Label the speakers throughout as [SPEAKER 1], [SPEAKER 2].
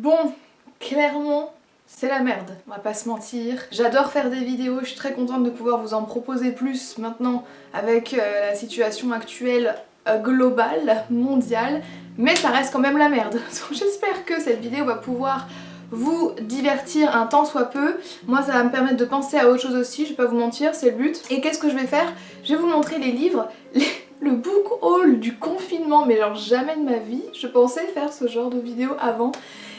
[SPEAKER 1] Bon, clairement, c'est la merde, on va pas se mentir. J'adore faire des vidéos, je suis très contente de pouvoir vous en proposer plus maintenant avec la situation actuelle globale, mondiale, mais ça reste quand même la merde. Donc j'espère que cette vidéo va pouvoir vous divertir un tant soit peu. Moi ça va me permettre de penser à autre chose aussi, je vais pas vous mentir, c'est le but. Et qu'est-ce que je vais faire? Je vais vous montrer les livres, le book haul du confinement, mais genre jamais de ma vie je pensais faire ce genre de vidéo avant.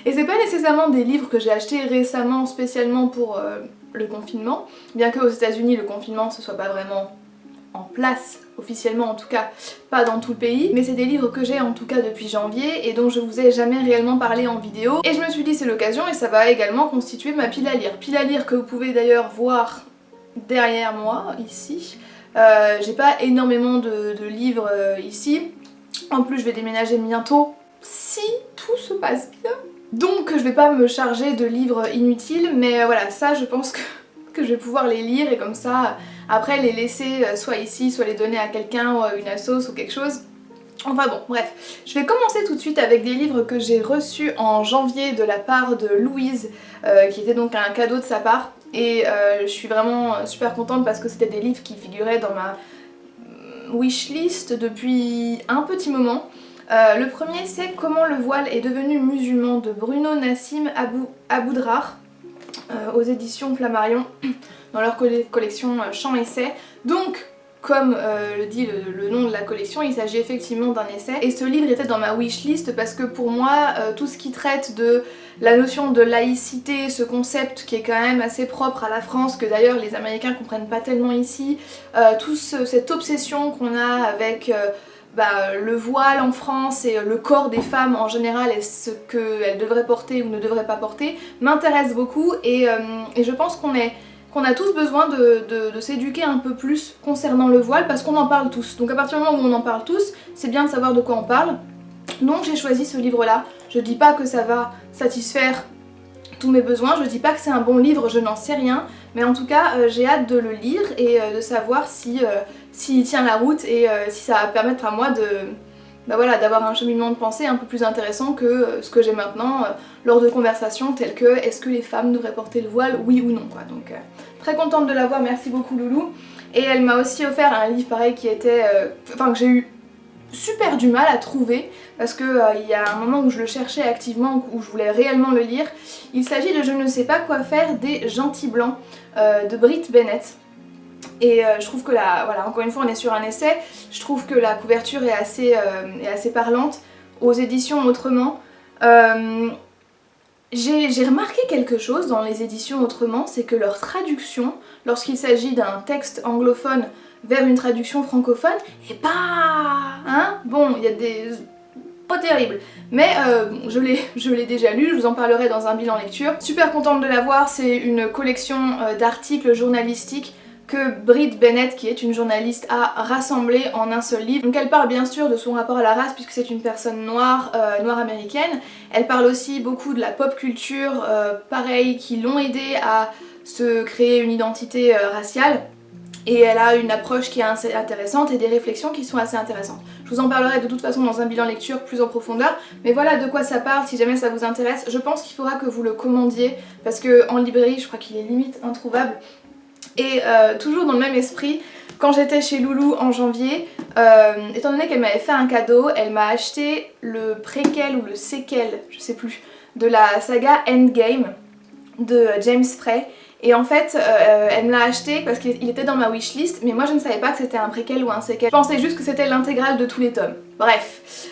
[SPEAKER 1] Et c'est pas nécessairement des livres que j'ai achetés récemment spécialement pour le confinement, bien qu'aux États-Unis le confinement ce soit pas vraiment en place, officiellement en tout cas, pas dans tout le pays, mais c'est des livres que j'ai en tout cas depuis janvier et dont je vous ai jamais réellement parlé en vidéo. Et je me suis dit c'est l'occasion et ça va également constituer ma pile à lire. Pile à lire que vous pouvez d'ailleurs voir derrière moi, ici. J'ai pas énormément de livres ici. En plus je vais déménager bientôt, si tout se passe bien. Donc je vais pas me charger de livres inutiles, mais voilà, ça je pense que je vais pouvoir les lire et comme ça, après les laisser soit ici, soit les donner à quelqu'un ou à une assoce ou quelque chose. Enfin bon, bref. Je vais commencer tout de suite avec des livres que j'ai reçus en janvier de la part de Louise, qui était donc un cadeau de sa part. Et je suis vraiment super contente parce que c'était des livres qui figuraient dans ma wishlist depuis un petit moment. Le premier c'est Comment le voile est devenu musulman de Bruno Nassim Aboudrar aux éditions Flammarion dans leur collection Chant Essai. Donc comme le dit le nom de la collection, il s'agit effectivement d'un essai et ce livre était dans ma wishlist parce que pour moi tout ce qui traite de la notion de laïcité, ce concept qui est quand même assez propre à la France, que d'ailleurs les Américains comprennent pas tellement ici, cette obsession qu'on a avec le voile en France et le corps des femmes en général et ce qu'elles devraient porter ou ne devraient pas porter m'intéresse beaucoup et je pense qu'on a tous besoin de s'éduquer un peu plus concernant le voile parce qu'on en parle tous. Donc à partir du moment où on en parle tous, c'est bien de savoir de quoi on parle. Donc j'ai choisi ce livre-là. Je dis pas que ça va satisfaire tous mes besoins, je dis pas que c'est un bon livre, je n'en sais rien, mais en tout cas j'ai hâte de le lire et de savoir s'il tient la route et si ça va permettre à moi d'avoir un cheminement de pensée un peu plus intéressant que ce que j'ai maintenant lors de conversations telles que est-ce que les femmes devraient porter le voile, oui ou non quoi. Donc très contente de l'avoir, merci beaucoup Loulou. Et elle m'a aussi offert un livre pareil qui était, que j'ai eu super du mal à trouver parce que il y a un moment où je le cherchais activement, où je voulais réellement le lire. Il s'agit de Je ne sais pas quoi faire des gentils blancs de Brit Bennett. Et je trouve que voilà, encore une fois on est sur un essai, je trouve que la couverture est assez parlante. Aux éditions Autrement, j'ai remarqué quelque chose dans les éditions Autrement, c'est que leur traduction, lorsqu'il s'agit d'un texte anglophone vers une traduction francophone, est pas... hein, bon, il y a des... pas terrible, mais je l'ai déjà lu, je vous en parlerai dans un bilan lecture. Super contente de l'avoir, c'est une collection d'articles journalistiques que Brit Bennett, qui est une journaliste, a rassemblé en un seul livre. Donc elle parle bien sûr de son rapport à la race puisque c'est une personne noire, noire américaine. Elle parle aussi beaucoup de la pop culture, pareil, qui l'ont aidée à se créer une identité raciale. Et elle a une approche qui est assez intéressante et des réflexions qui sont assez intéressantes. Je vous en parlerai de toute façon dans un bilan lecture plus en profondeur, mais voilà de quoi ça parle si jamais ça vous intéresse. Je pense qu'il faudra que vous le commandiez parce que en librairie je crois qu'il est limite introuvable. Et toujours dans le même esprit, quand j'étais chez Loulou en janvier, étant donné qu'elle m'avait fait un cadeau, elle m'a acheté le préquel ou le séquel, je sais plus, de la saga Endgame de James Frey. Et en fait, elle me l'a acheté parce qu'il était dans ma wishlist, mais moi je ne savais pas que c'était un préquel ou un séquel. Je pensais juste que c'était l'intégrale de tous les tomes. Bref,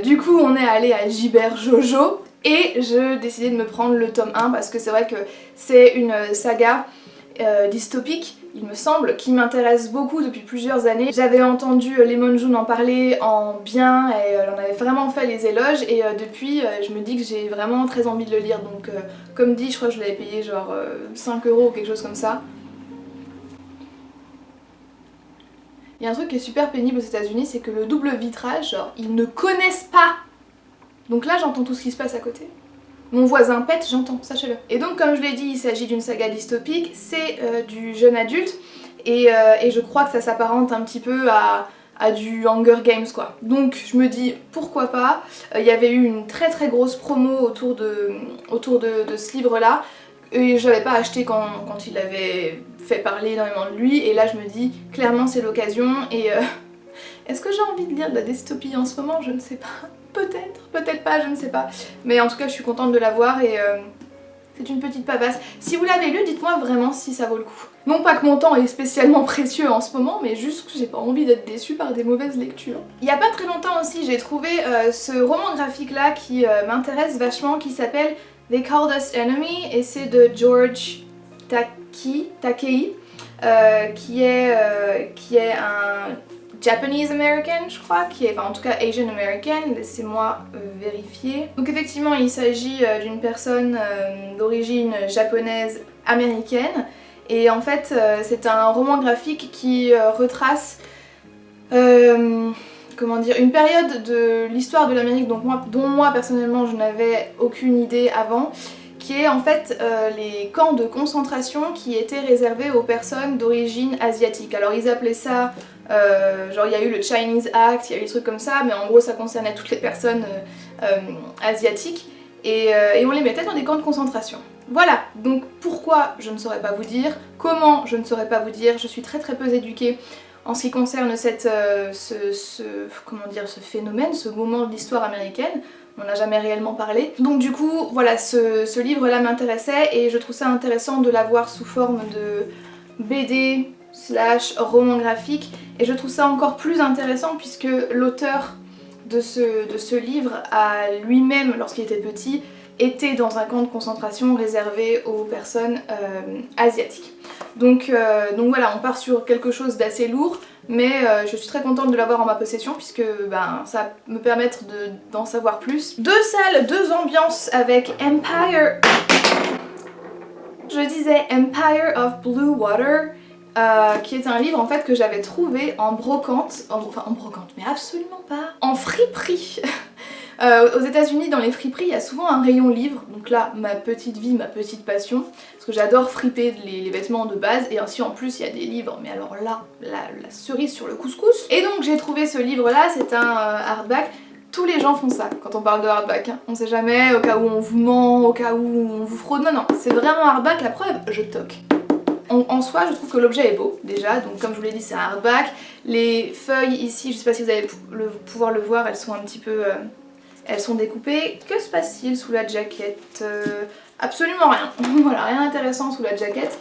[SPEAKER 1] du coup on est allé à Gibert Jojo et je décidais de me prendre le tome 1 parce que c'est vrai que c'est une saga dystopique, il me semble, qui m'intéresse beaucoup depuis plusieurs années. J'avais entendu Lemon June en parler en bien et elle en avait vraiment fait les éloges et depuis je me dis que j'ai vraiment très envie de le lire. Donc comme dit, je crois que je l'avais payé genre 5 € ou quelque chose comme ça. Il y a un truc qui est super pénible aux États-Unis, c'est que le double vitrage, genre ils ne connaissent pas. Donc là j'entends tout ce qui se passe à côté. Mon voisin pète, j'entends, sachez-le. Et donc comme je l'ai dit, il s'agit d'une saga dystopique, c'est du jeune adulte et je crois que ça s'apparente un petit peu à à du Hunger Games quoi. Donc je me dis pourquoi pas. Il y avait eu une très grosse promo autour de ce livre là et je l'avais pas acheté quand il avait fait parler énormément de lui et là je me dis clairement c'est l'occasion et est-ce que j'ai envie de lire de la dystopie en ce moment? Je ne sais pas. Peut-être, peut-être pas, je ne sais pas. Mais en tout cas je suis contente de l'avoir et c'est une petite pavasse. Si vous l'avez lu, dites-moi vraiment si ça vaut le coup. Non pas que mon temps est spécialement précieux en ce moment, mais juste que j'ai pas envie d'être déçue par des mauvaises lectures. Il y a pas très longtemps aussi, j'ai trouvé ce roman graphique là qui m'intéresse vachement, qui s'appelle They Called Us Enemy, et c'est de George Takei, qui est un Japanese American je crois, enfin en tout cas Asian American, laissez-moi vérifier. Donc effectivement il s'agit d'une personne d'origine japonaise américaine et en fait c'est un roman graphique qui retrace comment dire, une période de l'histoire de l'Amérique dont moi personnellement je n'avais aucune idée avant, qui est en fait les camps de concentration qui étaient réservés aux personnes d'origine asiatique. Alors ils appelaient ça genre il y a eu le Chinese Act, il y a eu des trucs comme ça, mais en gros ça concernait toutes les personnes asiatiques et on les mettait dans des camps de concentration. Voilà, donc pourquoi je ne saurais pas vous dire, comment je ne saurais pas vous dire, je suis très peu éduquée en ce qui concerne comment dire, ce phénomène, ce moment de l'histoire américaine. On n'a jamais réellement parlé. Donc du coup, voilà, ce livre-là m'intéressait et je trouve ça intéressant de l'avoir sous forme de BD / roman graphique. Et je trouve ça encore plus intéressant puisque l'auteur de ce livre a lui-même, lorsqu'il était petit, était dans un camp de concentration réservé aux personnes asiatiques. Donc voilà, on part sur quelque chose d'assez lourd, mais je suis très contente de l'avoir en ma possession puisque ça va me permettre d'en savoir plus. 2 salles, 2 ambiances avec Empire... Je disais Empire of Blue Water, qui est un livre en fait que j'avais trouvé en brocante, enfin en brocante, mais absolument pas, en friperie. Aux États-Unis, dans les friperies, il y a souvent un rayon livre, donc là, ma petite vie, ma petite passion, parce que j'adore friper les vêtements de base, et ainsi en plus il y a des livres, mais alors là, la cerise sur le couscous. Et donc j'ai trouvé ce livre-là, c'est un hardback. Tous les gens font ça quand on parle de hardback, hein. On sait jamais, au cas où on vous ment, au cas où on vous fraude, non, c'est vraiment hardback, la preuve, je toque. En soi, je trouve que l'objet est beau, déjà, donc comme je vous l'ai dit, c'est un hardback. Les feuilles ici, je sais pas si vous allez pouvoir le voir, elles sont un petit peu... elles sont découpées. Que se passe-t-il sous la jaquette? Absolument rien. Voilà, rien d'intéressant sous la jaquette.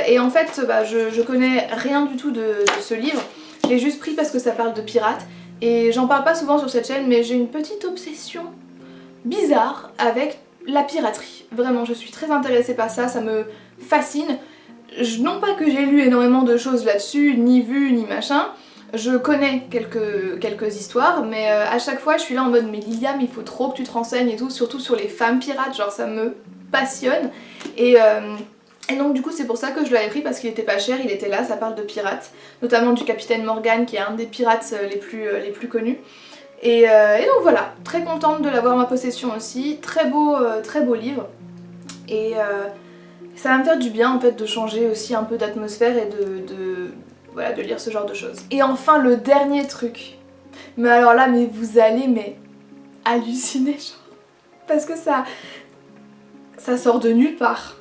[SPEAKER 1] Et en fait, je connais rien du tout de ce livre. Je l'ai juste pris parce que ça parle de pirates. Et j'en parle pas souvent sur cette chaîne, mais j'ai une petite obsession bizarre avec la piraterie. Vraiment, je suis très intéressée par ça, ça me fascine. Non pas que j'ai lu énormément de choses là-dessus, ni vu, ni machin. Je connais quelques histoires, mais à chaque fois je suis là en mode mais Liliane, il faut trop que tu te renseignes et tout, surtout sur les femmes pirates, genre ça me passionne. Et donc du coup c'est pour ça que je l'avais pris parce qu'il était pas cher, il était là, ça parle de pirates, notamment du capitaine Morgan qui est un des pirates les plus connus. Et donc voilà, très contente de l'avoir en ma possession aussi, très beau livre. Et ça va me faire du bien en fait de changer aussi un peu d'atmosphère et voilà, de lire ce genre de choses. Et enfin le dernier truc, mais alors là mais vous allez halluciner genre, parce que ça sort de nulle part.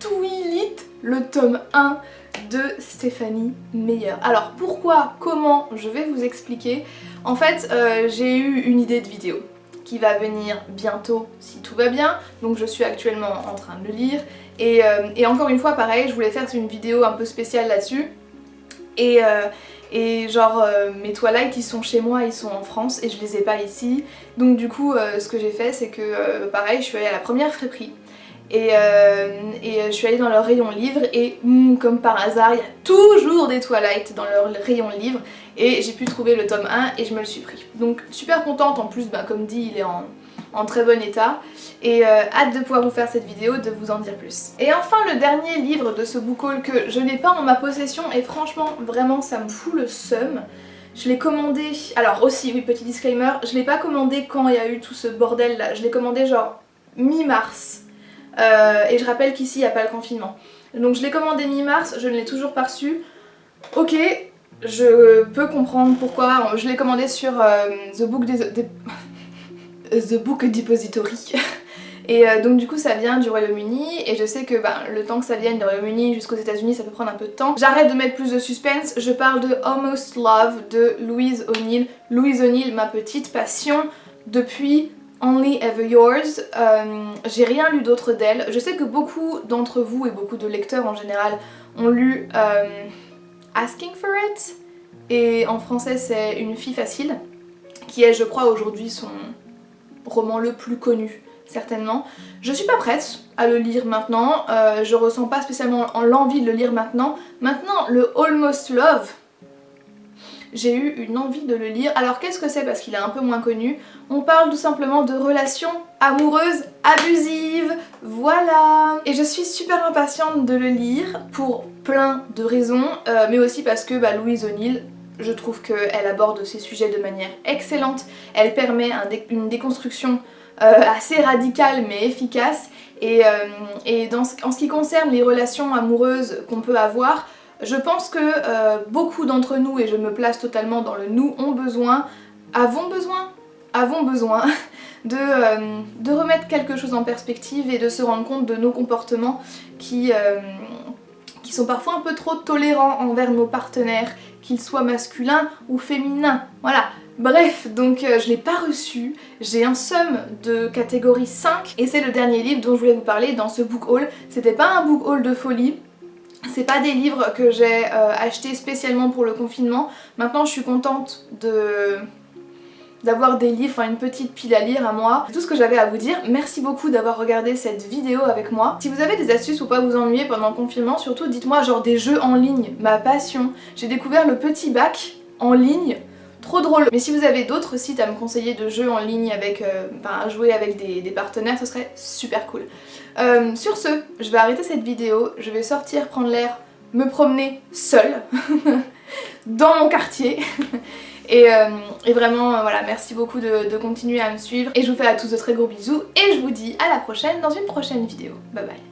[SPEAKER 1] Twilight, le tome 1 de Stephanie Meyer. Alors pourquoi, comment, je vais vous expliquer. En fait j'ai eu une idée de vidéo qui va venir bientôt si tout va bien, donc je suis actuellement en train de le lire et encore une fois pareil, je voulais faire une vidéo un peu spéciale là-dessus et genre mes Twilight ils sont chez moi, ils sont en France et je les ai pas ici, donc du coup ce que j'ai fait c'est que pareil je suis allée à la première friperie et je suis allée dans leur rayon livre et comme par hasard il y a toujours des Twilight dans leur rayon livre et j'ai pu trouver le tome 1 et je me le suis pris. Donc super contente, en plus comme dit il est en très bon état et hâte de pouvoir vous faire cette vidéo, de vous en dire plus. Et enfin le dernier livre de ce book haul que je n'ai pas en ma possession et franchement vraiment ça me fout le seum. Je l'ai commandé, alors aussi oui petit disclaimer, je l'ai pas commandé quand il y a eu tout ce bordel là, je l'ai commandé genre mi-mars. Et je rappelle qu'ici il n'y a pas le confinement. Donc je l'ai commandé mi-mars, je ne l'ai toujours pas reçu. Ok, je peux comprendre pourquoi. Je l'ai commandé sur The Book Depository. Et donc du coup ça vient du Royaume-Uni et je sais que le temps que ça vienne du Royaume-Uni jusqu'aux États-Unis ça peut prendre un peu de temps. J'arrête de mettre plus de suspense, je parle de Almost Love de Louise O'Neill. Louise O'Neill, ma petite passion depuis Only Ever Yours. J'ai rien lu d'autre d'elle. Je sais que beaucoup d'entre vous et beaucoup de lecteurs en général ont lu Asking for It et en français c'est Une fille facile qui est je crois aujourd'hui son roman le plus connu. Certainement. Je suis pas prête à le lire maintenant, je ressens pas spécialement l'envie de le lire maintenant. Maintenant, le Almost Love, j'ai eu une envie de le lire. Alors qu'est-ce que c'est parce qu'il est un peu moins connu? On parle tout simplement de relations amoureuses abusives, voilà. Et je suis super impatiente de le lire pour plein de raisons, mais aussi parce que Louise O'Neill, je trouve qu'elle aborde ces sujets de manière excellente. Elle permet une déconstruction assez radicale mais efficace et en ce qui concerne les relations amoureuses qu'on peut avoir, je pense que beaucoup d'entre nous, et je me place totalement dans le nous, avons besoin de remettre quelque chose en perspective et de se rendre compte de nos comportements qui sont parfois un peu trop tolérants envers nos partenaires, qu'ils soient masculins ou féminins, voilà. Bref, donc je l'ai pas reçu, j'ai un somme de catégorie 5 et c'est le dernier livre dont je voulais vous parler dans ce book haul. C'était pas un book haul de folie, c'est pas des livres que j'ai achetés spécialement pour le confinement. Maintenant je suis contente d'avoir des livres, une petite pile à lire à moi. C'est tout ce que j'avais à vous dire. Merci beaucoup d'avoir regardé cette vidéo avec moi. Si vous avez des astuces pour pas vous ennuyer pendant le confinement, surtout dites-moi genre des jeux en ligne, ma passion. J'ai découvert le Petit Bac en ligne. Trop drôle. Mais si vous avez d'autres sites à me conseiller de jeux en ligne avec, à jouer avec des partenaires, ce serait super cool. Sur ce, je vais arrêter cette vidéo, je vais sortir prendre l'air, me promener seule dans mon quartier. Et vraiment, voilà, merci beaucoup de continuer à me suivre. Et je vous fais à tous de très gros bisous et je vous dis à la prochaine dans une prochaine vidéo. Bye bye.